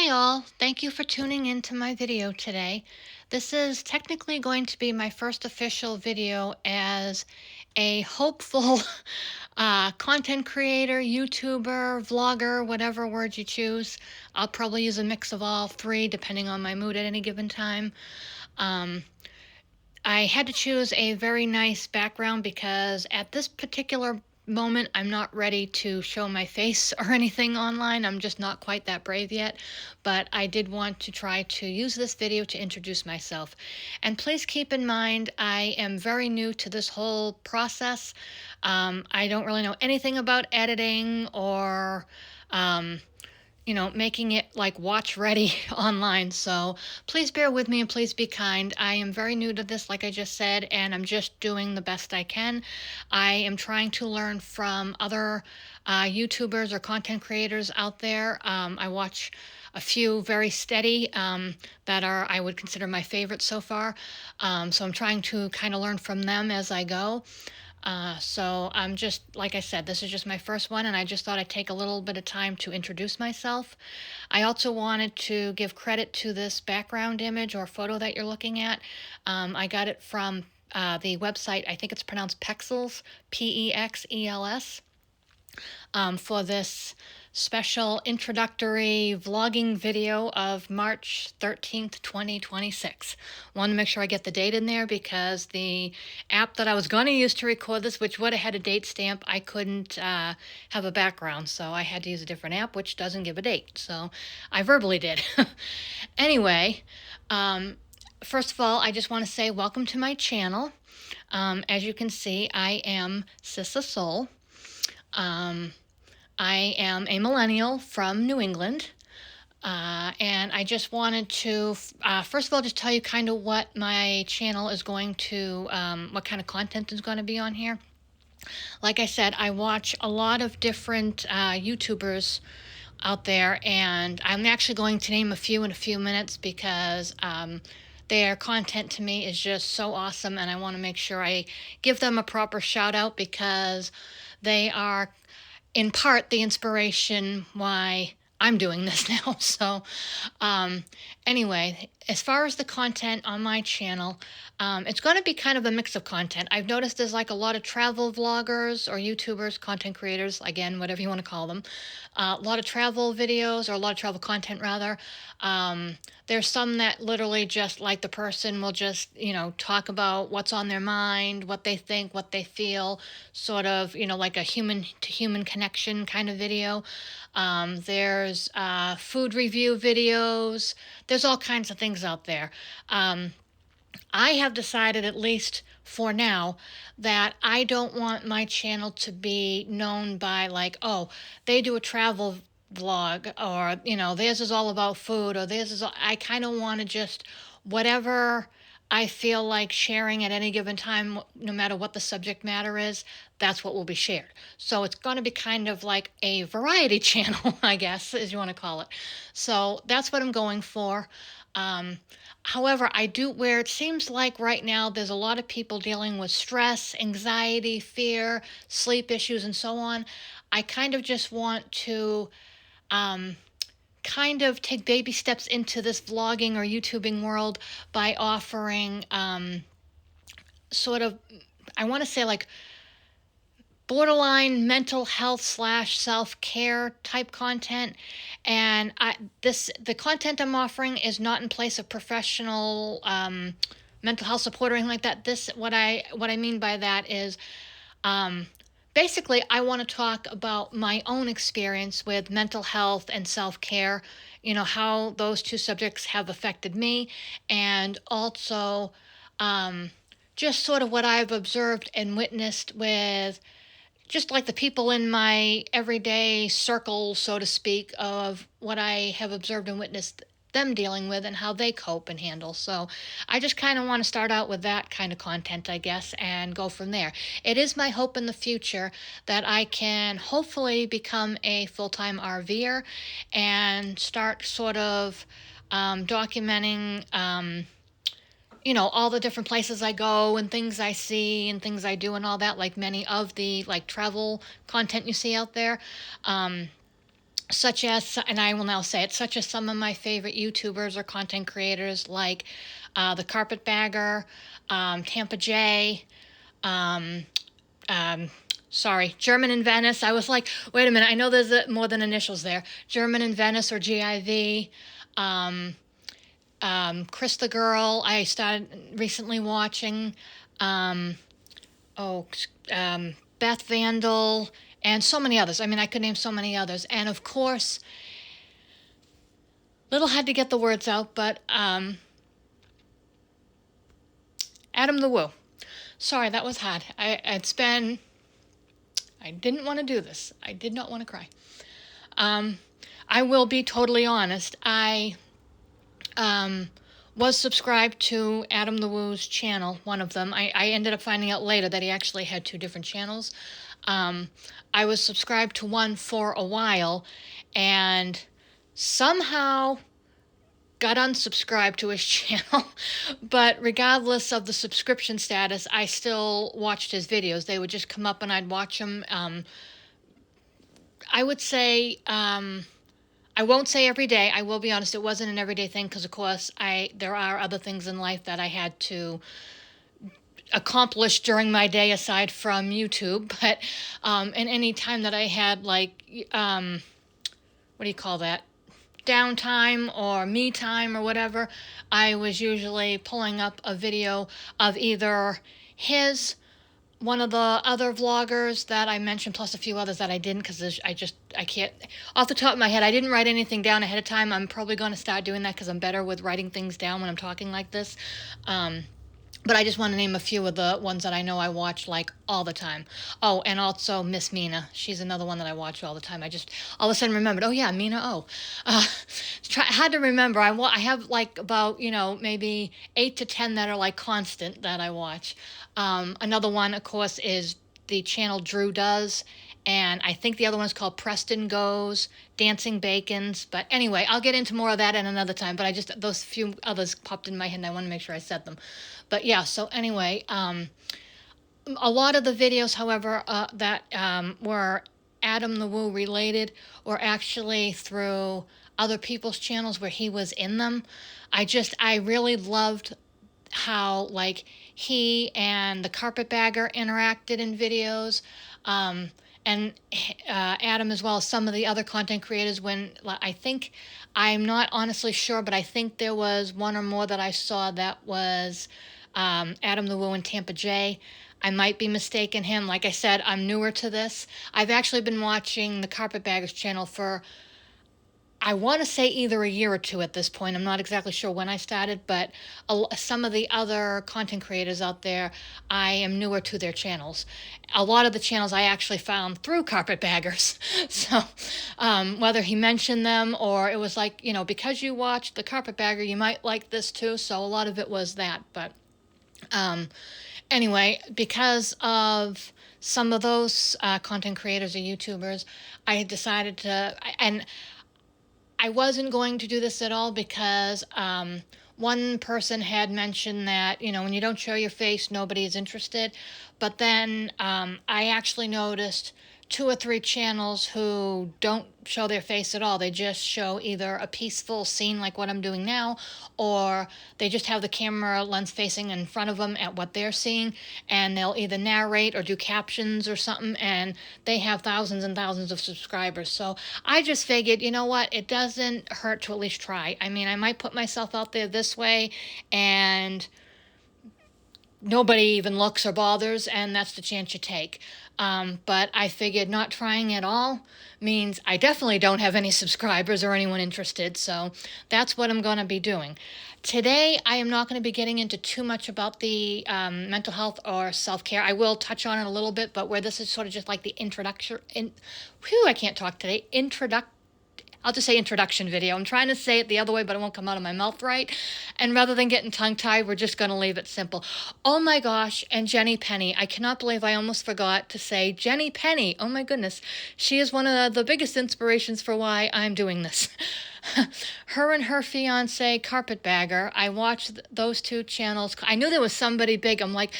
Hi all, thank you for tuning in to my video today. This is technically going to be my first official video as a hopeful content creator, YouTuber, vlogger, whatever word you choose. I'll probably use a mix of all three depending on my mood at any given time. Um, I had to choose a very nice background because at this particular moment, I'm not ready to show my face or anything online. I'm just not quite that brave yet, but I did want to try to use this video to introduce myself. And please keep in mind, I am very new to this whole process. I don't really know anything about editing or um, making it like watch ready online. So please bear with me and please be kind. I am very new to this, like I just said, and I'm just doing the best I can. I am trying to learn from other YouTubers or content creators out there. I watch a few very steady that are, I would consider my favorites so far. So I'm trying to kind of learn from them as I go. So I'm just, like I said, this is just my first one, and I just thought I'd take a little bit of time to introduce myself. I also wanted to give credit to this background image or photo that you're looking at. I got it from the website, I think it's pronounced Pexels, Pexels, for this special introductory vlogging video of March 13th, 2026. Want to make sure I get the date in there because the app that I was going to use to record this, which would have had a date stamp, I couldn't have a background, so I had to use a different app, which doesn't give a date. So I verbally did. Anyway, first of all, I just want to say welcome to my channel. As you can see, I am Sissa Soul. I am a millennial from New England, and I just wanted to, first of all, just tell you kind of what my channel is going to, what kind of content is going to be on here. Like I said, I watch a lot of different YouTubers out there, and I'm actually going to name a few in a few minutes because their content to me is just so awesome, and I want to make sure I give them a proper shout out because they are in part the inspiration why I'm doing this now. So anyway, as far as the content on my channel, it's going to be kind of a mix of content. I've noticed there's like a lot of travel vloggers or YouTubers, content creators, again, whatever you want to call them. A lot of travel videos, or a lot of travel content rather. There's some that literally just like the person will just, talk about what's on their mind, what they think, what they feel, sort of, like a human to human connection kind of video. There's food review videos. There's all kinds of things out there. I have decided, at least for now, that I don't want my channel to be known by like, oh, they do a travel vlog, or theirs is all about food, or theirs is all, I kind of want to just whatever I feel like sharing at any given time, no matter what the subject matter is, that's what will be shared. So it's going to be kind of like a variety channel, I guess, as you want to call it. So that's what I'm going for. However, I do, where it seems like right now there's a lot of people dealing with stress, anxiety, fear, sleep issues, and so on. I kind of just want to um, kind of take baby steps into this vlogging or YouTubing world by offering sort of, I want to say like borderline mental health slash self-care type content. And the content I'm offering is not in place of professional mental health support or anything like that. What I mean by that is um, basically I want to talk about my own experience with mental health and self-care, how those two subjects have affected me, and also just sort of what I've observed and witnessed with just like the people in my everyday circle, so to speak, of what I have observed and witnessed them dealing with and how they cope and handle. So I just kind of want to start out with that kind of content, I guess, and go from there. It is my hope in the future that I can hopefully become a full-time RVer and start sort of documenting all the different places I go and things I see and things I do and all that, like many of the like travel content you see out there. such as, and I will now say it, such as some of my favorite YouTubers or content creators like the Carpetbagger, Tampa J, um, um, sorry, German in Venice. I was like, wait a minute, I know there's more than initials there. German in Venice, or GIV. Um, Chris the Girl, I started recently watching. Um, oh, Beth Vandal, and so many others. I mean, I could name so many others. And of course, little had to get the words out, but Adam the Woo. Sorry, that was hard. I didn't want to do this. I did not want to cry. Um, I will be totally honest. I um, was subscribed to Adam the Woo's channel, one of them. I ended up finding out later that he actually had two different channels. Um, I was subscribed to one for a while, and somehow got unsubscribed to his channel. But regardless of the subscription status, I still watched his videos. They would just come up and I'd watch them. I would say, I won't say every day. I will be honest, it wasn't an everyday thing because, of course, there are other things in life that I had to accomplish during my day aside from YouTube. But in any time that I had, like, what do you call that? Downtime or me time or whatever, I was usually pulling up a video of either his, one of the other vloggers that I mentioned, plus a few others that I didn't, because I can't, off the top of my head, I didn't write anything down ahead of time. I'm probably going to start doing that because I'm better with writing things down when I'm talking like this. But I just want to name a few of the ones that I know I watch like all the time. Oh, and also Miss Mina. She's another one that I watch all the time. I just all of a sudden remembered. Oh yeah, Mina. Oh, had to remember. I have like about maybe 8 to 10 that are like constant that I watch. Another one, of course, is the channel Drew Does, and I think the other one is called Preston Goes, Dancing Bacons. But anyway, I'll get into more of that at another time. But those few others popped in my head and I want to make sure I said them. But yeah, so anyway, a lot of the videos, however, that were Adam the Woo related were actually through other people's channels where he was in them. I really loved how like he and the Carpetbagger interacted in videos, and Adam as well as some of the other content creators. When I think, I'm not honestly sure, but I think there was one or more that I saw that was Adam the Woo and Tampa J. I might be mistaken him. Like I said, I'm newer to this. I've actually been watching the Carpetbaggers channel for, I want to say, either a year or two at this point. I'm not exactly sure when I started, but some of the other content creators out there, I am newer to their channels. A lot of the channels I actually found through Carpetbaggers. So whether he mentioned them or it was like, because you watched the Carpetbagger, you might like this too. So a lot of it was that. But anyway, because of some of those content creators or YouTubers, I had decided to, and I wasn't going to do this at all because one person had mentioned that, when you don't show your face, nobody is interested. But then I actually noticed 2 or 3 channels who don't show their face at all. They just show either a peaceful scene like what I'm doing now, or they just have the camera lens facing in front of them at what they're seeing, and they'll either narrate or do captions or something, and they have thousands and thousands of subscribers. So I just figured, you know what, it doesn't hurt to at least try. I mean, I might put myself out there this way and nobody even looks or bothers, and that's the chance you take. But I figured not trying at all means I definitely don't have any subscribers or anyone interested, so that's what I'm going to be doing. Today, I am not going to be getting into too much about the mental health or self-care. I will touch on it a little bit, but where this is sort of just like the introduction, I can't talk today, I'll just say introduction video. I'm trying to say it the other way, but it won't come out of my mouth right. And rather than getting tongue-tied, we're just going to leave it simple. Oh my gosh, and Jenny Penny. I cannot believe I almost forgot to say Jenny Penny. Oh my goodness. She is one of the biggest inspirations for why I'm doing this. her and her fiance Carpetbagger. I watched those two channels. I knew there was somebody big. I'm like,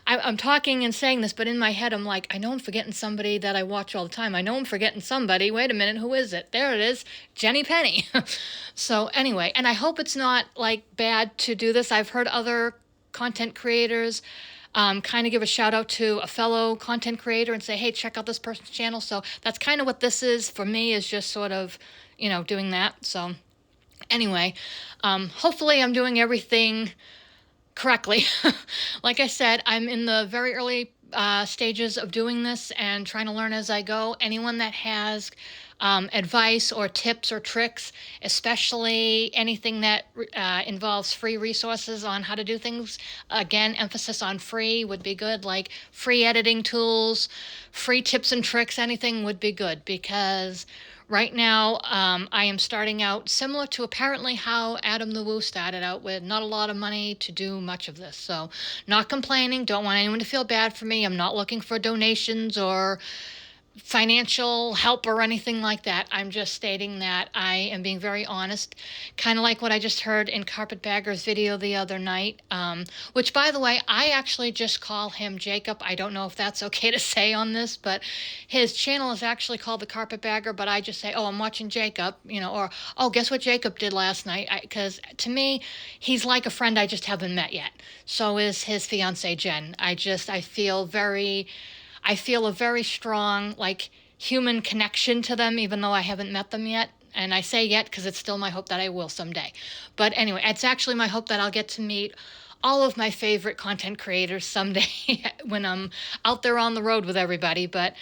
I'm talking and saying this, but in my head I'm like, I know I'm forgetting somebody that I watch all the time. I know I'm forgetting somebody. Wait a minute, who is it? There it is, Jenny Penny. So anyway, and I hope it's not like bad to do this. I've heard other content creators kind of give a shout out to a fellow content creator and say, hey, check out this person's channel. So that's kind of what this is for me, is just sort of, doing that. So anyway, hopefully I'm doing everything correctly. Like I said, I'm in the very early stages of doing this and trying to learn as I go. Anyone that has advice or tips or tricks, especially anything that involves free resources on how to do things, again, emphasis on free would be good, like free editing tools, free tips and tricks, anything would be good, because right now, I am starting out similar to apparently how Adam the Woo started out, with not a lot of money to do much of this. So, not complaining, don't want anyone to feel bad for me. I'm not looking for donations or financial help or anything like that. I'm just stating that I am being very honest, kind of like what I just heard in Carpetbagger's video the other night, which, by the way, I actually just call him Jacob. I don't know if that's okay to say on this, but his channel is actually called The Carpetbagger, but I just say, oh, I'm watching Jacob, or, oh, guess what Jacob did last night? Because to me, he's like a friend I just haven't met yet. So is his fiance, Jen. I feel a very strong, like, human connection to them, even though I haven't met them yet. And I say yet because it's still my hope that I will someday. But anyway, it's actually my hope that I'll get to meet all of my favorite content creators someday when I'm out there on the road with everybody. But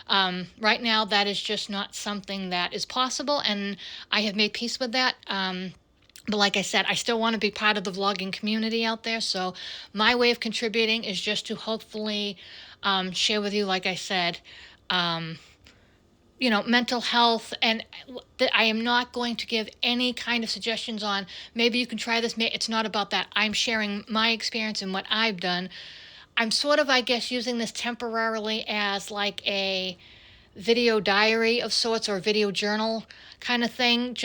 right now, that is just not something that is possible, and I have made peace with that. But like I said, I still want to be part of the vlogging community out there. So my way of contributing is just to hopefully share with you, like I said, mental health. And I am not going to give any kind of suggestions on, maybe you can try this. It's not about that. I'm sharing my experience and what I've done. I'm sort of, I guess, using this temporarily as like a video diary of sorts, or a video journal kind of thing.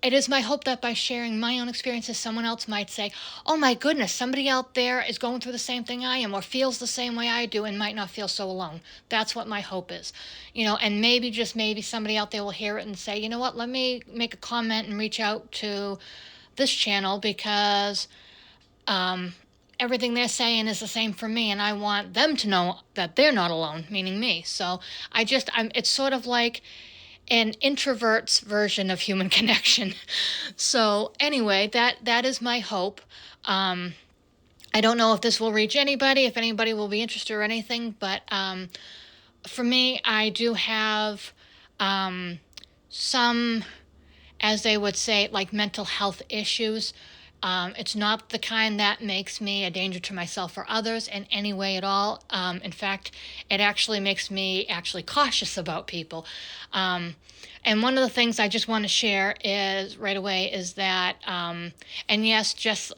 It is my hope that by sharing my own experiences, someone else might say, oh my goodness, somebody out there is going through the same thing I am, or feels the same way I do, and might not feel so alone. That's what my hope is. And maybe, just maybe, somebody out there will hear it and say, you know what, let me make a comment and reach out to this channel, because everything they're saying is the same for me, and I want them to know that they're not alone, meaning me. So it's sort of like an introvert's version of human connection. So anyway, that is my hope. I don't know if this will reach anybody, if anybody will be interested or anything, but for me, I do have some, as they would say, like mental health issues. It's not the kind that makes me a danger to myself or others in any way at all. In fact, it actually makes me actually cautious about people. And one of the things I just want to share is right away is that, and yes,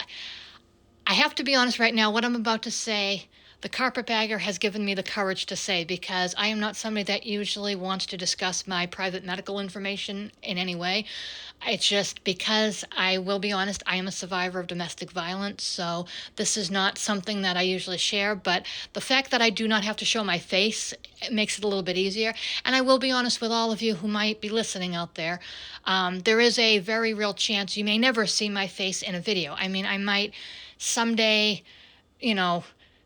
I have to be honest right now, what I'm about to say, the Carpetbagger has given me the courage to say, because I am not somebody that usually wants to discuss my private medical information in any way. It's just because, I will be honest, I am a survivor of domestic violence, so this is not something that I usually share, but the fact that I do not have to show my face, it makes it a little bit easier. And I will be honest with all of you who might be listening out there, there is a very real chance you may never see my face in a video. I mean, I might someday,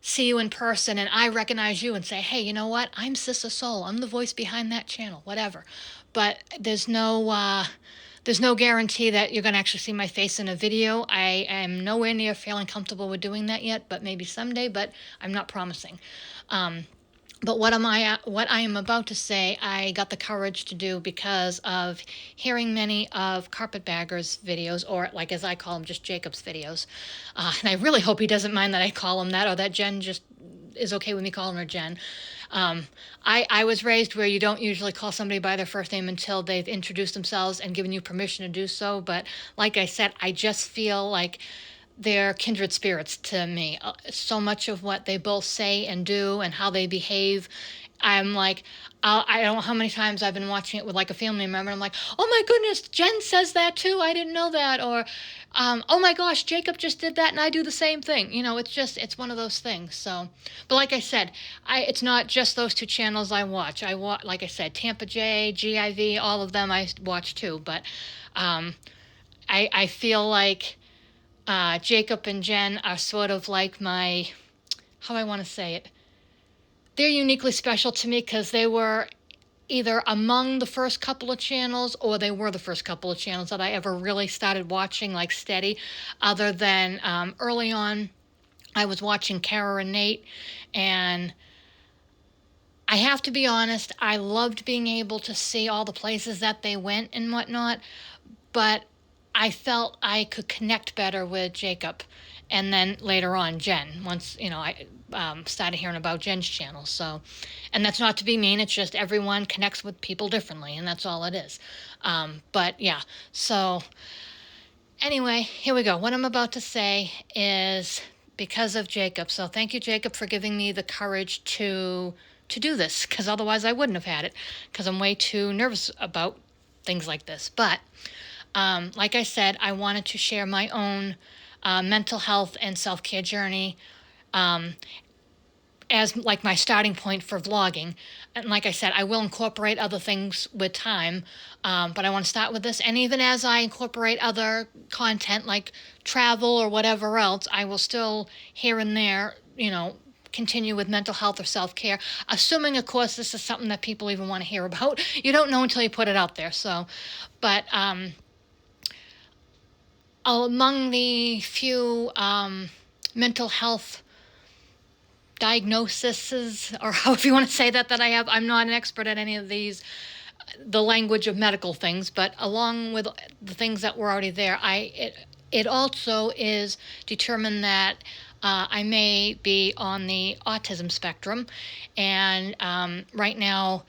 see you in person and I recognize you and say, hey, you know what? I'm Sissa Soul. I'm the voice behind that channel, whatever. But there's no guarantee that you're going to actually see my face in a video. I am nowhere near feeling comfortable with doing that yet, but maybe someday, but I'm not promising. But what I am about to say, I got the courage to do because of hearing many of Carpetbagger's videos, or like as I call them, just Jacob's videos. And I really hope he doesn't mind that I call him that, or that Jen just is okay with me calling her Jen. I was raised where you don't usually call somebody by their first name until they've introduced themselves and given you permission to do so. But like I said, I just feel like they're kindred spirits to me. So much of what they both say and do and how they behave I'm like, I don't know how many times I've been watching it with like a family member. And I'm like, oh my goodness, Jen says that too. I didn't know that. Or, oh my gosh, Jacob just did that and I do the same thing. It's one of those things. So, but like I said, it's not just those two channels I watch. Like I said, Tampa J, GIV, all of them I watch too. But um, I feel like Jacob and Jen are sort of like how I want to say it. They're uniquely special to me because they were either among the first couple of channels or they were the first couple of channels that I ever really started watching like steady, other than early on I was watching Kara and Nate, and I have to be honest, I loved being able to see all the places that they went and whatnot, but I felt I could connect better with Jacob, and then later on Jen. Once I started hearing about Jen's channel. So, and that's not to be mean. It's just everyone connects with people differently, and that's all it is. But yeah. So anyway, here we go. What I'm about to say is because of Jacob. So thank you, Jacob, for giving me the courage to do this, because otherwise I wouldn't have had it, because I'm way too nervous about things like this. But like I said, I wanted to share my own mental health and self-care journey um, as like my starting point for vlogging. And like I said, I will incorporate other things with time, but I want to start with this. And even as I incorporate other content like travel or whatever else, I will still here and there, continue with mental health or self-care, assuming of course this is something that people even want to hear about. You don't know until you put it out there. So, but among the few mental health diagnoses, or however you want to say that I have, I'm not an expert at any of these, the language of medical things, but along with the things that were already there, it also is determined that I may be on the autism spectrum, and right now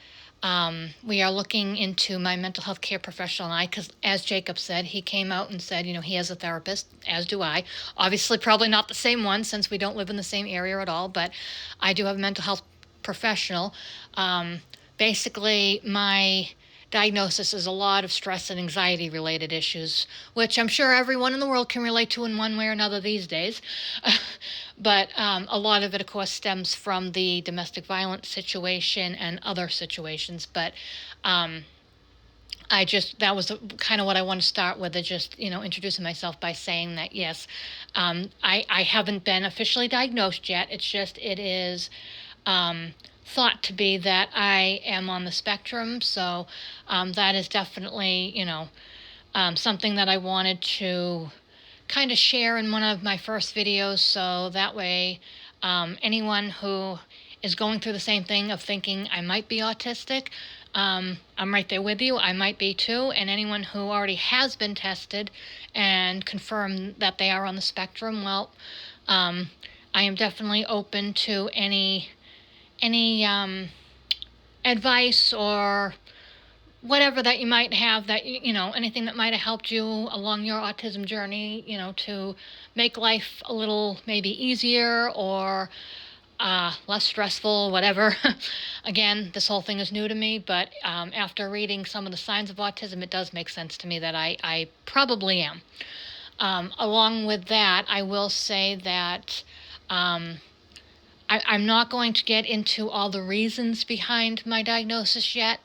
we are looking into my mental health care professional and I, because as Jacob said, he came out and said, he has a therapist, as do I. Obviously, probably not the same one since we don't live in the same area at all, but I do have a mental health professional. Basically, my diagnosis is a lot of stress and anxiety related issues, which I'm sure everyone in the world can relate to in one way or another these days. But a lot of it, of course, stems from the domestic violence situation and other situations. But that was kind of what I want to start with, just, introducing myself by saying that, yes, I haven't been officially diagnosed yet. It's just, it is thought to be that I am on the spectrum. So that is definitely, something that I wanted to kind of share in one of my first videos. So that way, anyone who is going through the same thing of thinking I might be autistic, I'm right there with you. I might be too. And anyone who already has been tested and confirmed that they are on the spectrum, well, I am definitely open to any advice or whatever that you might have, that anything that might have helped you along your autism journey, to make life a little maybe easier or less stressful, whatever. Again, this whole thing is new to me, but after reading some of the signs of autism, it does make sense to me that I probably am. Along with that, I will say that I'm not going to get into all the reasons behind my diagnosis yet.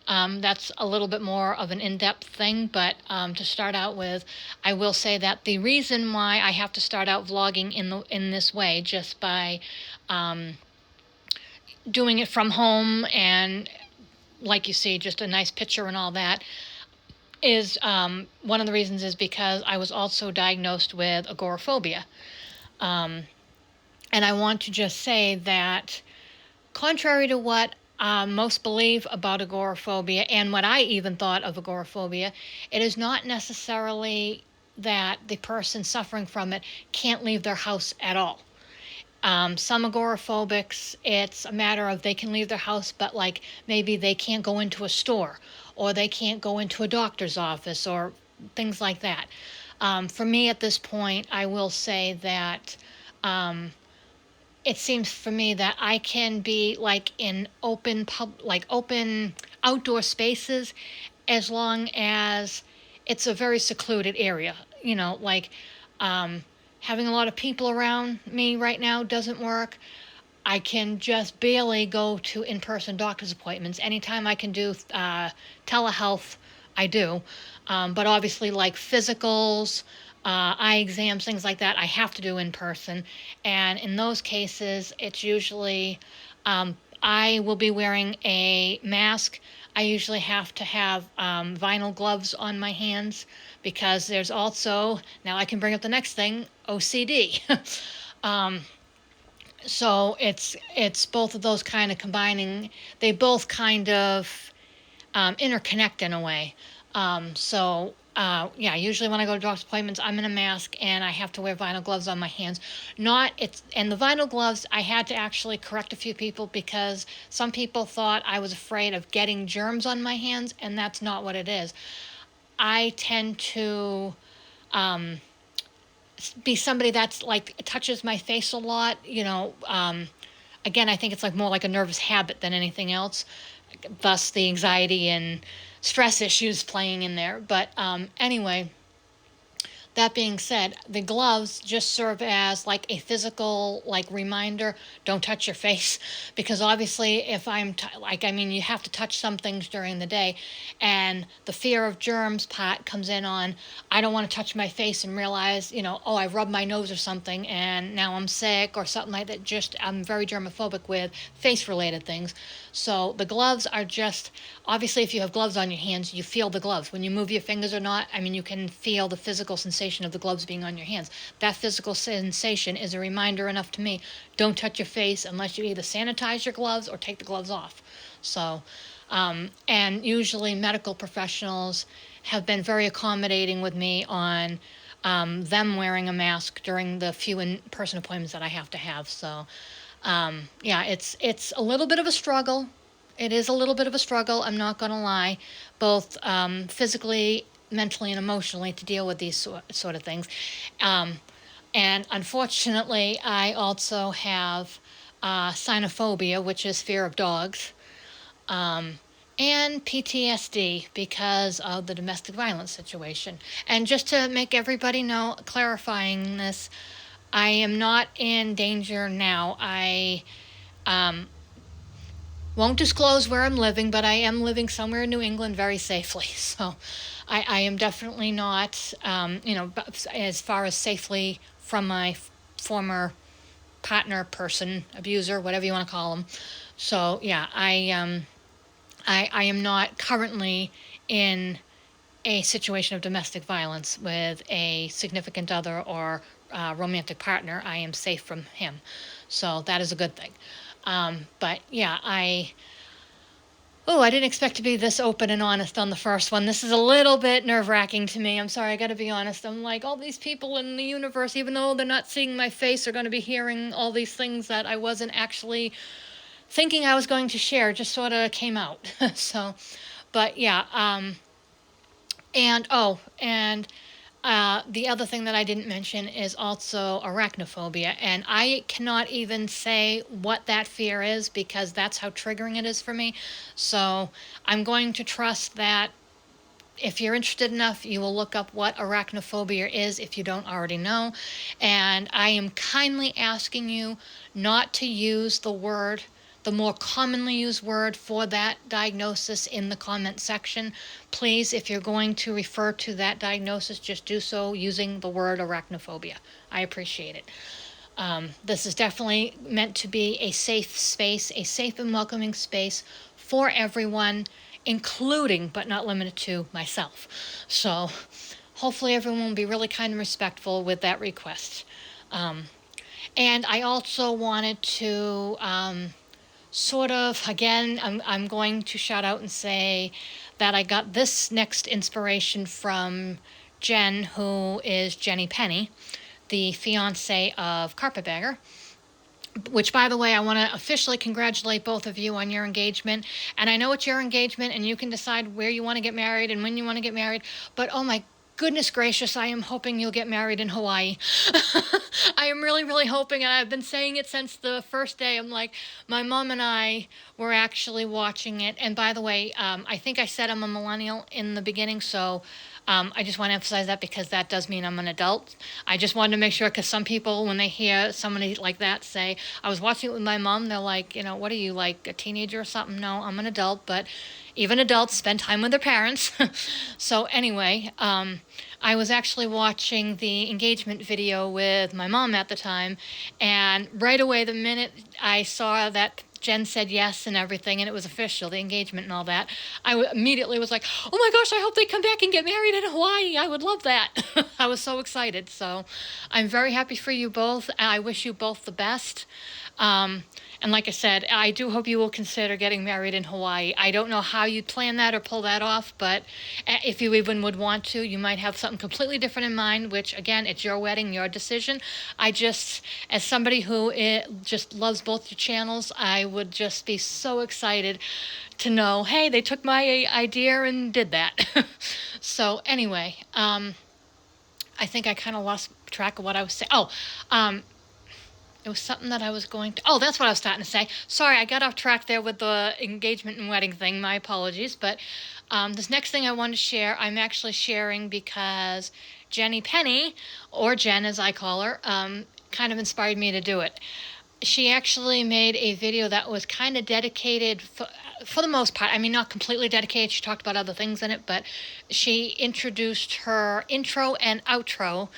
That's a little bit more of an in-depth thing, but to start out with, I will say that the reason why I have to start out vlogging in this way, just by doing it from home and, like you see, just a nice picture and all that, is one of the reasons is because I was also diagnosed with agoraphobia. And I want to just say that, contrary to what most believe about agoraphobia and what I even thought of agoraphobia, it is not necessarily that the person suffering from it can't leave their house at all. Some agoraphobics, it's a matter of they can leave their house, but like maybe they can't go into a store or they can't go into a doctor's office or things like that. For me at this point, I will say that it seems for me that I can be like in open outdoor spaces as long as it's a very secluded area. Um, having a lot of people around me right now doesn't work. I can just barely go to in person doctor's appointments. Anytime I can do telehealth, I do. But obviously, like physicals, eye exams, things like that, I have to do in person. And in those cases, it's usually I will be wearing a mask. I usually have to have vinyl gloves on my hands because there's also, now I can bring up the next thing, OCD. um, so it's both of those kind of combining. They both kind of interconnect in a way. Yeah, usually when I go to doctor's appointments, I'm in a mask and I have to wear vinyl gloves on my hands. Not it's and the vinyl gloves, I had to actually correct a few people because some people thought I was afraid of getting germs on my hands, and that's not what it is. I tend to be somebody that's like touches my face a lot. Again, I think it's like more like a nervous habit than anything else. Thus, the anxiety and stress issues playing in there. But anyway, that being said, the gloves just serve as like a physical like reminder, don't touch your face, because obviously if like, I mean, you have to touch some things during the day, and the fear of germs part comes in on, I don't want to touch my face and realize, oh, I rubbed my nose or something and now I'm sick or something like that. Just I'm very germophobic with face related things. So the gloves are just, obviously if you have gloves on your hands, you feel the gloves. When you move your fingers or not, I mean, you can feel the physical sensation of the gloves being on your hands. That physical sensation is a reminder enough to me, don't touch your face unless you either sanitize your gloves or take the gloves off. So, and usually medical professionals have been very accommodating with me on them wearing a mask during the few in-person appointments that I have to have. So, yeah, it's a little bit of a struggle. It is a little bit of a struggle. I'm not gonna lie, both physically, mentally, and emotionally to deal with these sort of things. Um, and unfortunately, I also have cynophobia, which is fear of dogs, um, and PTSD because of the domestic violence situation. And just to make everybody know, clarifying this, I am not in danger now. I um, won't disclose where I'm living, but I am living somewhere in New England very safely. So I am definitely not, as far as safely from my former partner, person, abuser, whatever you want to call them. So yeah, I am not currently in a situation of domestic violence with a significant other or romantic partner. I am safe from him. So that is a good thing. But yeah, I didn't expect to be this open and honest on the first one. This is a little bit nerve wracking to me. I'm sorry, I gotta be honest. I'm like, all these people in the universe, even though they're not seeing my face, are gonna be hearing all these things that I wasn't actually thinking I was going to share, just sort of came out. So, but yeah, and the other thing that I didn't mention is also arachnophobia. And I cannot even say what that fear is because that's how triggering it is for me. So I'm going to trust that if you're interested enough, you will look up what arachnophobia is if you don't already know. And I am kindly asking you not to use the more commonly used word for that diagnosis in the comment section. Please, if you're going to refer to that diagnosis, just do so using the word arachnophobia. I appreciate it. This is definitely meant to be a safe space, a safe and welcoming space for everyone, including but not limited to myself. So hopefully everyone will be really kind and respectful with that request. And I also wanted to sort of, again, I'm going to shout out and say that I got this next inspiration from Jen, who is Jenny Penny, the fiance of Carpetbagger. Which, by the way, I want to officially congratulate both of you on your engagement. And I know it's your engagement and you can decide where you want to get married and when you want to get married. But oh my Goodness gracious, I am hoping you'll get married in Hawaii. I am really, really hoping, and I've been saying it since the first day. I'm like, my mom and I were actually watching it. And by the way, I think I said I'm a millennial in the beginning, so I just want to emphasize that because that does mean I'm an adult. I just wanted to make sure, because some people, when they hear somebody like that say, I was watching it with my mom, they're like, what are you, like a teenager or something? No, I'm an adult, but even adults spend time with their parents. So anyway, I was actually watching the engagement video with my mom at the time, and right away, the minute I saw that Jen said yes and everything, and it was official, the engagement and all that, immediately was like, oh my gosh, I hope they come back and get married in Hawaii. I would love that. I was so excited. So I'm very happy for you both. I wish you both the best. Um, and like I said, I do hope you will consider getting married in Hawaii. I don't know how you'd plan that or pull that off, but if you even would want to, you might have something completely different in mind, which again, it's your wedding, your decision. I just, as somebody who just loves both your channels, I would just be so excited to know, hey, they took my idea and did that. So anyway, I think I kind of lost track of what I was saying. It was something that I was going to. Oh, that's what I was starting to say. Sorry, I got off track there with the engagement and wedding thing. My apologies. But this next thing I wanted to share, I'm actually sharing because Jenny Penny, or Jen as I call her, kind of inspired me to do it. She actually made a video that was kind of dedicated for the most part. I mean, not completely dedicated. She talked about other things in it, but she introduced her intro and outro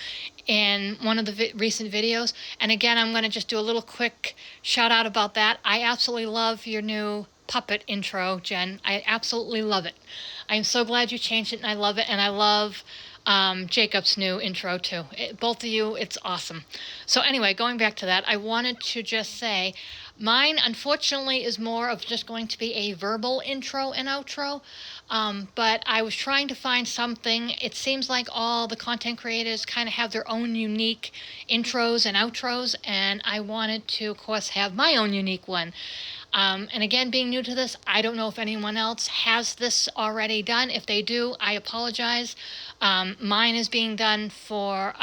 in one of the recent videos. And again, I'm going to just do a little quick shout out about that. I absolutely love your new puppet intro, Jen. I absolutely love it. I'm so glad you changed it, and I love it. And I love Jacob's new intro too. Both of you, it's awesome. So anyway, going back to that, I wanted to just say, mine unfortunately is more of just going to be a verbal intro and outro. But I was trying to find something. It seems like all the content creators kind of have their own unique intros and outros, and I wanted to, of course, have my own unique one. And again, being new to this, I don't know if anyone else has this already done. If they do, I apologize. Mine is being done for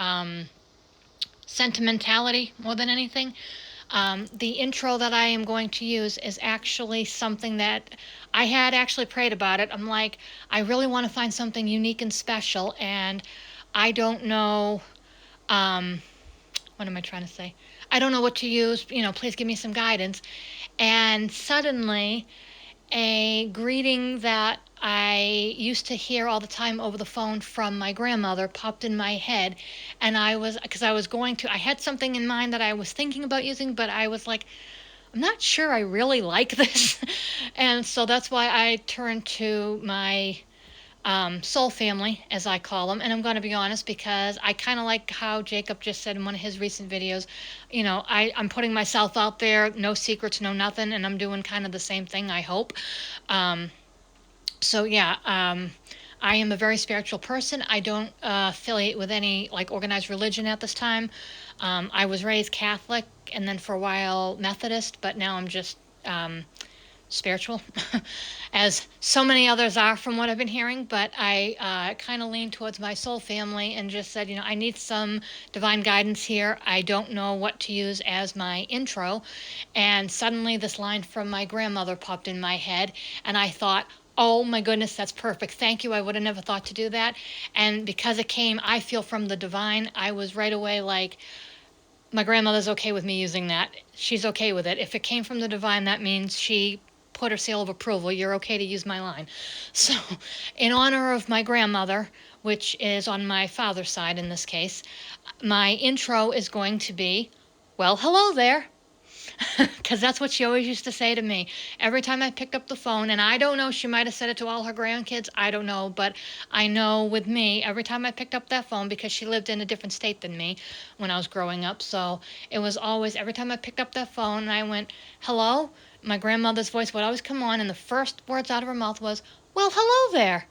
sentimentality more than anything. The intro that I am going to use is actually something that I had actually prayed about it. I'm like, I really want to find something unique and special, and I don't know. What am I trying to say? I don't know what to use. Please give me some guidance. And suddenly, a greeting that I used to hear all the time over the phone from my grandmother popped in my head. And because I had something in mind that I was thinking about using, but I was like, I'm not sure I really like this. And so that's why I turned to my soul family, as I call them. And I'm going to be honest, because I kind of like how Jacob just said in one of his recent videos, I'm putting myself out there, no secrets, no nothing, and I'm doing kind of the same thing, I hope. Um, so yeah, I am a very spiritual person. I don't affiliate with any like organized religion at this time. I was raised Catholic and then for a while Methodist, but now I'm just spiritual, as so many others are from what I've been hearing. But I kind of leaned towards my soul family and just said, I need some divine guidance here. I don't know what to use as my intro. And suddenly this line from my grandmother popped in my head, and I thought, oh my goodness, that's perfect. Thank you. I would have never thought to do that. And because it came, I feel, from the divine, I was right away like, my grandmother's okay with me using that. She's okay with it. If it came from the divine, that means she put her seal of approval. You're okay to use my line. So, in honor of my grandmother, which is on my father's side in this case, my intro is going to be, well, hello there. Because that's what she always used to say to me every time I picked up the phone. And I don't know, she might have said it to all her grandkids. I don't know. But I know with me, every time I picked up that phone, because she lived in a different state than me when I was growing up. So it was always, every time I picked up that phone and I went, hello, my grandmother's voice would always come on. And the first words out of her mouth was, well, hello there.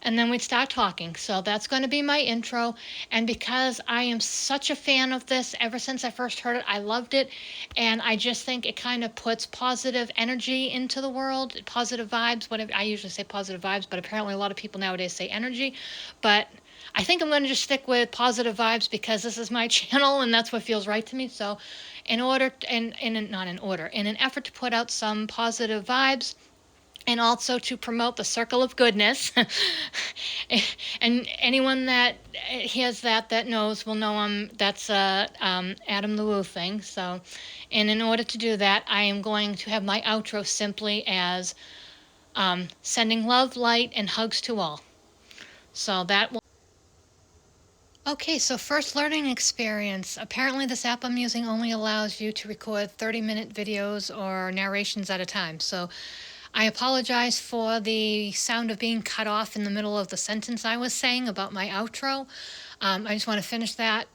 and then we'd start talking. So that's going to be my intro. And because I am such a fan of this, ever since I first heard it, I loved it. And I just think it kind of puts positive energy into the world, positive vibes. Whatever, I usually say positive vibes, but apparently a lot of people nowadays say energy. But I think I'm going to just stick with positive vibes because this is my channel and that's what feels right to me. So in order, not in order, in an effort to put out some positive vibes, and also to promote the circle of goodness. And anyone that hears that knows will know that's a Adam the Woo thing. So, and in order to do that, I am going to have my outro simply as sending love, light, and hugs to all. So that will. Okay, so first learning experience. Apparently this app I'm using only allows you to record 30-minute videos or narrations at a time. So I apologize for the sound of being cut off in the middle of the sentence I was saying about my outro. I just want to finish that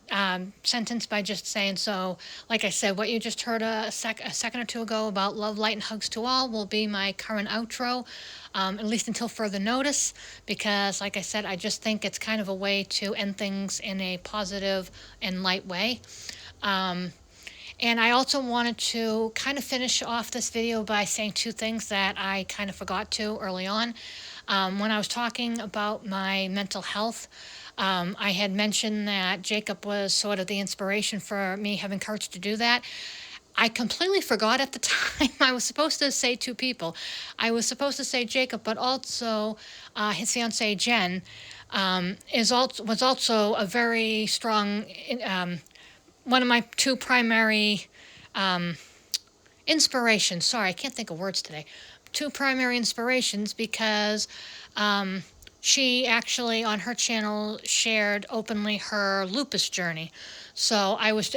sentence by just saying, so like I said, what you just heard a second or two ago about love, light, and hugs to all will be my current outro, at least until further notice, because like I said, I just think it's kind of a way to end things in a positive and light way. And I also wanted to kind of finish off this video by saying two things that I kind of forgot to early on. When I was talking about my mental health, I had mentioned that Jacob was sort of the inspiration for me having courage to do that. I completely forgot at the time. I was supposed to say two people. I was supposed to say Jacob, but also his fiancee Jen was also a very strong one of my two primary inspirations. Sorry, I can't think of words today. Two primary inspirations because she actually on her channel shared openly her lupus journey. So I was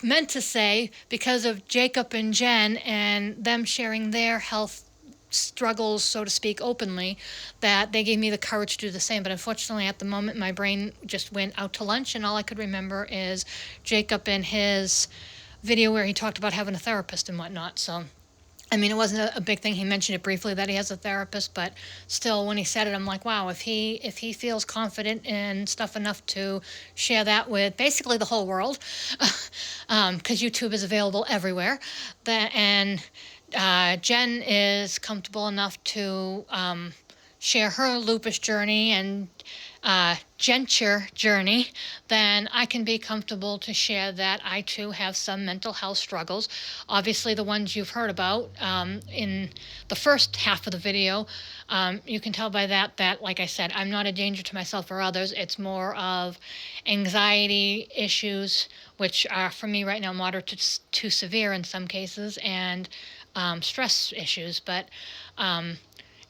meant to say because of Jacob and Jen and them sharing their health struggles, so to speak, openly, that they gave me the courage to do the same. But unfortunately, at the moment, my brain just went out to lunch, and all I could remember is Jacob and his video where he talked about having a therapist and whatnot. So, I mean, it wasn't a big thing. He mentioned it briefly that he has a therapist, but still, when he said it, I'm like, wow, if he feels confident and stuff enough to share that with basically the whole world, because YouTube is available everywhere, and Jen is comfortable enough to share her lupus journey and Genture journey, then I can be comfortable to share that I too have some mental health struggles. Obviously, the ones you've heard about in the first half of the video, you can tell by that, like I said, I'm not a danger to myself or others. It's more of anxiety issues, which are for me right now moderate to severe in some cases, and stress issues. But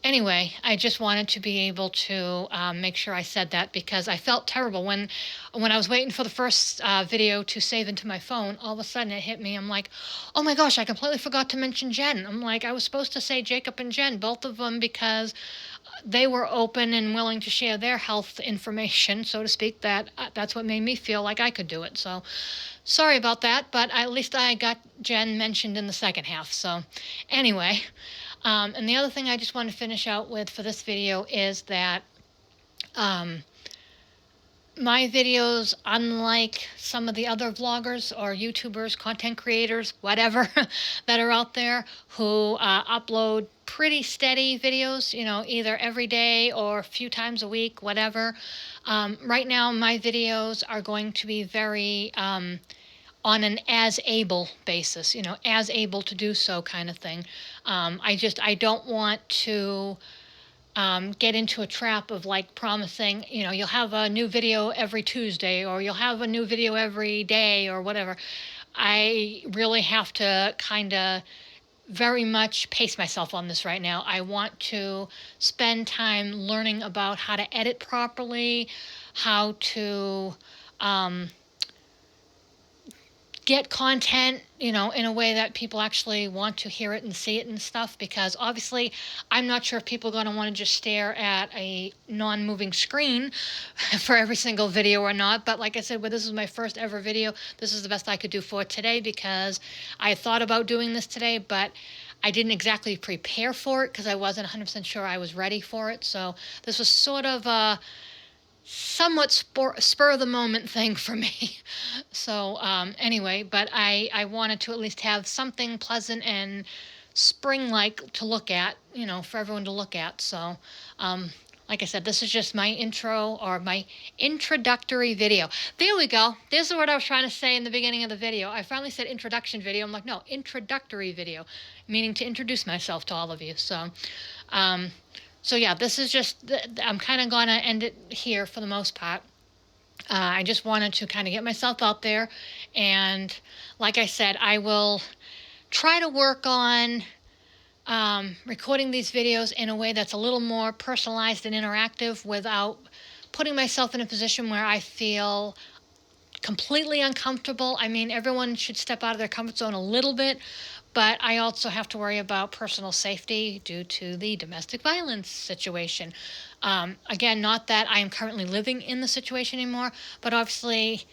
anyway, I just wanted to be able to make sure I said that because I felt terrible when I was waiting for the first video to save into my phone. All of a sudden it hit me. I'm like, oh my gosh, I completely forgot to mention Jen. I'm like, I was supposed to say Jacob and Jen, both of them, because they were open and willing to share their health information, so to speak. That's what made me feel like I could do it. So sorry about that, but at least I got Jen mentioned in the second half. So anyway. And the other thing I just want to finish out with for this video is that my videos, unlike some of the other vloggers or YouTubers, content creators, whatever, that are out there who upload pretty steady videos, either every day or a few times a week, whatever. Right now, my videos are going to be very on an as able basis, as able to do so kind of thing. I don't want to get into a trap of like promising, you'll have a new video every Tuesday or you'll have a new video every day or whatever. I really have to kind of very much pace myself on this right now. I want to spend time learning about how to edit properly, how to get content, in a way that people actually want to hear it and see it and stuff, because obviously I'm not sure if people are going to want to just stare at a non-moving screen for every single video or not. But like I said, this is my first ever video. This is the best I could do for today because I thought about doing this today, but I didn't exactly prepare for it because I wasn't 100% sure I was ready for it. So this was sort of a somewhat spur of the moment thing for me. So anyway, but I wanted to at least have something pleasant and spring-like to look at, for everyone to look at. So like I said, this is just my intro or my introductory video. There we go. There's what I was trying to say in the beginning of the video. I finally said introduction video. I'm like, no, introductory video, meaning to introduce myself to all of you. Um, so yeah, this is just, I'm kind of going to end it here for the most part. I just wanted to kind of get myself out there. And like I said, I will try to work on recording these videos in a way that's a little more personalized and interactive without putting myself in a position where I feel completely uncomfortable. I mean, everyone should step out of their comfort zone a little bit, but I also have to worry about personal safety due to the domestic violence situation. Again, not that I am currently living in the situation anymore, but obviously,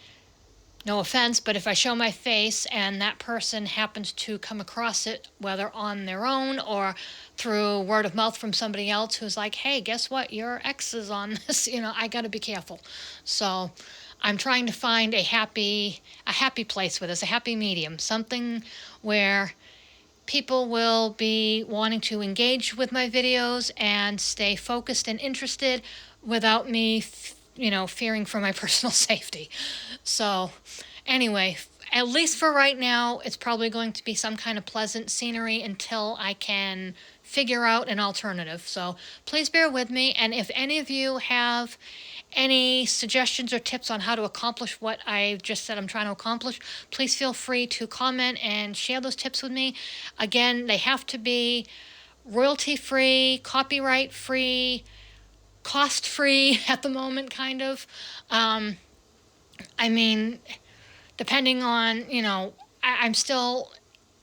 no offense, but if I show my face and that person happens to come across it, whether on their own or through word of mouth from somebody else who's like, hey, guess what? Your ex is on this, I got to be careful. So I'm trying to find a happy place with this, a happy medium, something where people will be wanting to engage with my videos and stay focused and interested without me, fearing for my personal safety. So anyway, at least for right now, it's probably going to be some kind of pleasant scenery until I can figure out an alternative. So please bear with me. And if any of you have any suggestions or tips on how to accomplish what I just said I'm trying to accomplish, please feel free to comment and share those tips with me. Again, they have to be royalty-free, copyright-free, cost-free at the moment, kind of. I mean, depending on, I'm still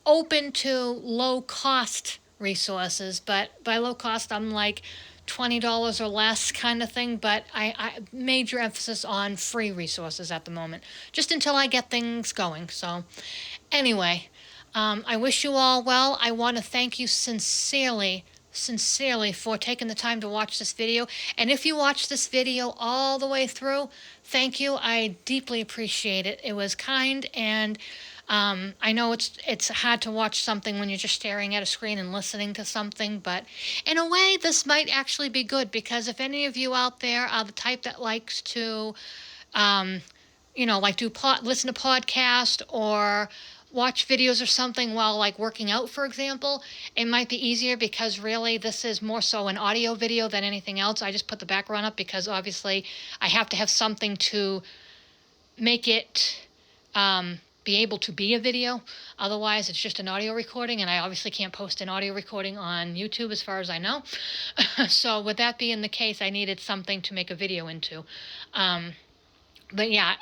open to low cost resources, but by low cost, I'm like $20 or less kind of thing, but I major emphasis on free resources at the moment, just until I get things going. So anyway, I wish you all well. I want to thank you sincerely for taking the time to watch this video. And if you watch this video all the way through, thank you. I deeply appreciate it. It was kind, and I know it's hard to watch something when you're just staring at a screen and listening to something, but in a way, this might actually be good, because if any of you out there are the type that likes to, like listen to podcast or watch videos or something while like working out, for example, it might be easier, because really this is more so an audio video than anything else. I just put the background up because obviously I have to have something to make it be able to be a video. Otherwise, it's just an audio recording, and I obviously can't post an audio recording on YouTube as far as I know. So with that being the case, I needed something to make a video into. But yeah,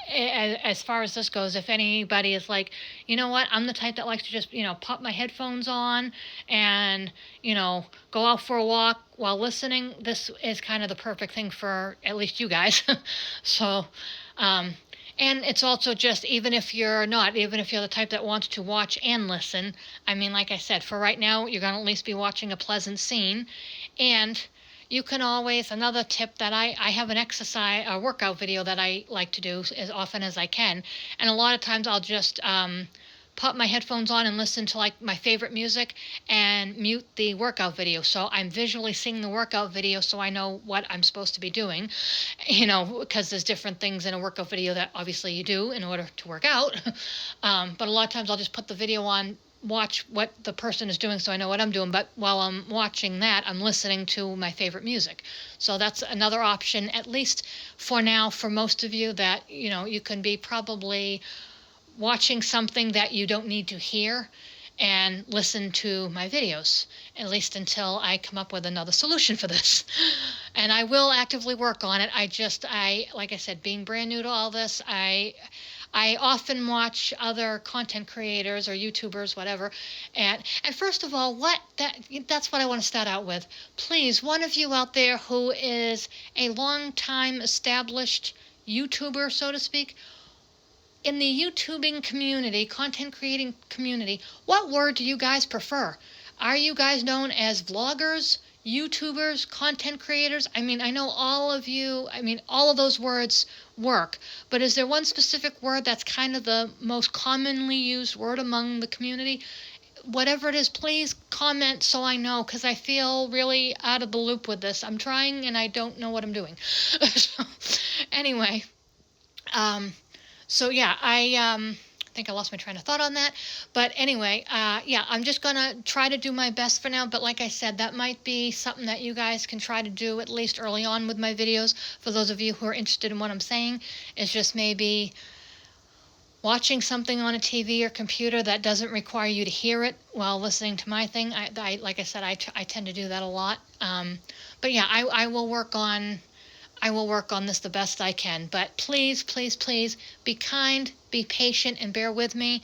as far as this goes, if anybody is like, you know what, I'm the type that likes to just, pop my headphones on and, go out for a walk while listening, this is kind of the perfect thing for at least you guys. So, and it's also just, even if you're the type that wants to watch and listen, I mean, like I said, for right now, you're going to at least be watching a pleasant scene. And you can always, another tip that I have a workout video that I like to do as often as I can. And a lot of times I'll just pop my headphones on and listen to like my favorite music and mute the workout video. So I'm visually seeing the workout video, so I know what I'm supposed to be doing, because there's different things in a workout video that obviously you do in order to work out. But a lot of times I'll just put the video on, watch what the person is doing so I know what I'm doing, but while I'm watching that, I'm listening to my favorite music. So that's another option, at least for now, for most of you, that you can be probably watching something that you don't need to hear and listen to my videos, at least until I come up with another solution for this. And I will actively work on it. Like I said, being brand new to all this, I often watch other content creators or YouTubers, whatever. And first of all, that's what I want to start out with. Please, one of you out there who is a long-time established YouTuber, so to speak, in the YouTubing community, content creating community, what word do you guys prefer? Are you guys known as vloggers, YouTubers, content creators? I mean, I know all of you, all of those words work, but is there one specific word that's kind of the most commonly used word among the community? Whatever it is, please comment so I know, because I feel really out of the loop with this. I'm trying and I don't know what I'm doing. So, anyway, um, so yeah, I think I lost my train of thought on that. But anyway, yeah, I'm just gonna try to do my best for now. But like I said, that might be something that you guys can try to do at least early on with my videos. For those of you who are interested in what I'm saying, is just maybe watching something on a TV or computer that doesn't require you to hear it while listening to my thing. Like I said, I tend to do that a lot. But yeah, I will work on this the best I can. But please, please, please be kind, be patient, and bear with me.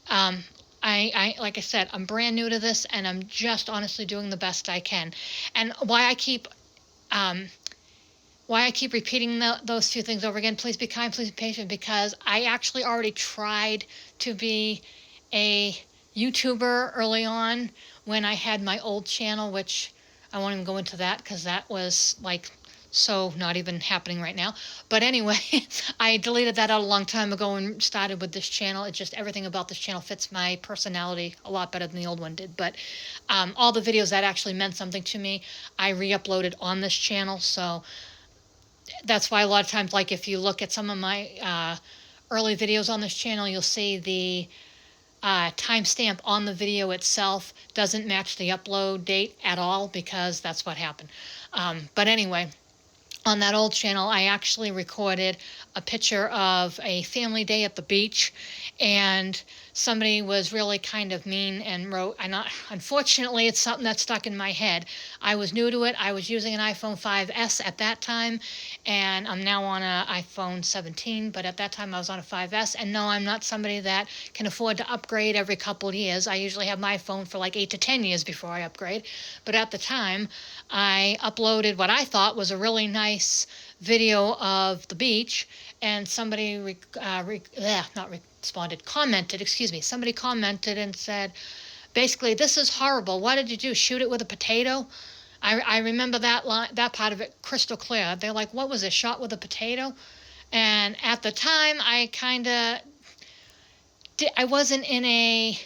Um, like I said, I'm brand new to this, and I'm just honestly doing the best I can. And um, why I keep repeating those two things over again, please be kind, please be patient, because I actually already tried to be a YouTuber early on when I had my old channel, which I won't even go into that because that was like so not even happening right now. But anyway, I deleted that out a long time ago and started with this channel. It just, everything about this channel fits my personality a lot better than the old one did. But all the videos that actually meant something to me, I re-uploaded on this channel. So that's why a lot of times, like if you look at some of my early videos on this channel, you'll see the timestamp on the video itself doesn't match the upload date at all, because that's what happened. But anyway, on that old channel, I actually recorded a picture of a family day at the beach, and somebody was really kind of mean and wrote, unfortunately, it's something that stuck in my head. I was new to it. I was using an iPhone 5S at that time, and I'm now on an iPhone 17, but at that time I was on a 5S, and no, I'm not somebody that can afford to upgrade every couple of years. I usually have my phone for like 8 to 10 years before I upgrade, but at the time, I uploaded what I thought was a really nice video of the beach, and somebody somebody commented and said, basically, this is horrible. What did you do? Shoot it with a potato? I remember that part of it crystal clear. They're like, what was it, shot with a potato? And at the time, I wasn't in a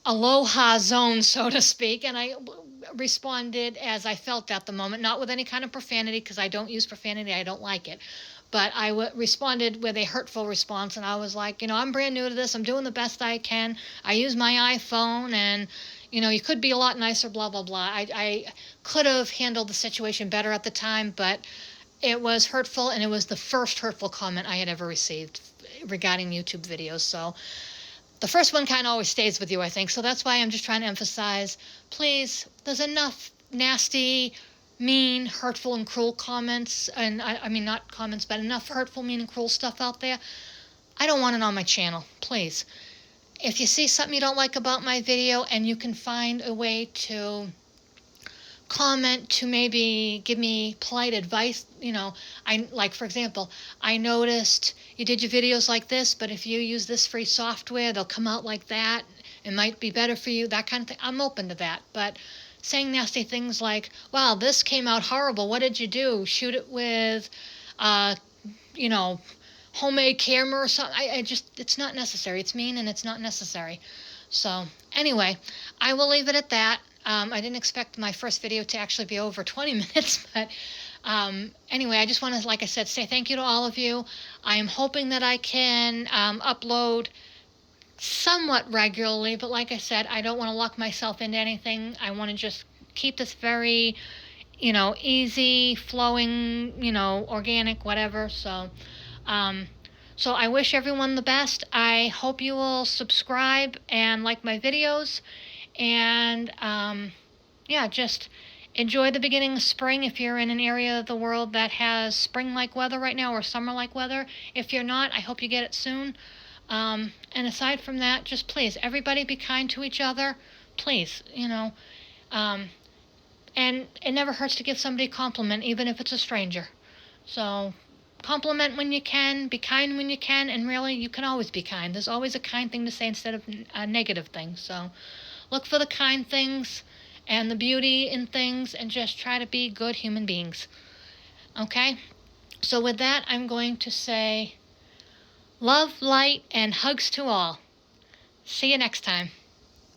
aloha zone, so to speak, and I responded as I felt at the moment, not with any kind of profanity, because I don't use profanity, I don't like it. But I responded with a hurtful response, and I was like, I'm brand new to this, I'm doing the best I can, I use my iPhone, and you could be a lot nicer, blah, blah, blah. I could have handled the situation better at the time, but it was hurtful, and it was the first hurtful comment I had ever received regarding YouTube videos. So the first one kind of always stays with you, I think. So that's why I'm just trying to emphasize, please, there's enough nasty, mean, hurtful, and cruel comments, and I mean not comments, but enough hurtful, mean, and cruel stuff out there. I don't want it on my channel, please. If you see something you don't like about my video and you can find a way to comment, to maybe give me polite advice, for example, I noticed you did your videos like this, but if you use this free software, they'll come out like that. It might be better for you, that kind of thing. I'm open to that. But saying nasty things like, wow, this came out horrible, what did you do? Shoot it with, homemade camera or something. It's not necessary. It's mean and it's not necessary. So anyway, I will leave it at that. I didn't expect my first video to actually be over 20 minutes, but anyway, I just want to, like I said, say thank you to all of you. I am hoping that I can upload somewhat regularly, but like I said, I don't want to lock myself into anything. I want to just keep this very, easy, flowing, organic, whatever. So I wish everyone the best. I hope you will subscribe and like my videos. And yeah, just enjoy the beginning of spring if you're in an area of the world that has spring-like weather right now, or summer-like weather. If you're not, I hope you get it soon. And aside from that, just please, everybody be kind to each other. Please, and it never hurts to give somebody a compliment, even if it's a stranger. So compliment when you can, be kind when you can, and really, you can always be kind. There's always a kind thing to say instead of a negative thing. So look for the kind things and the beauty in things and just try to be good human beings. Okay? So with that, I'm going to say love, light, and hugs to all. See you next time.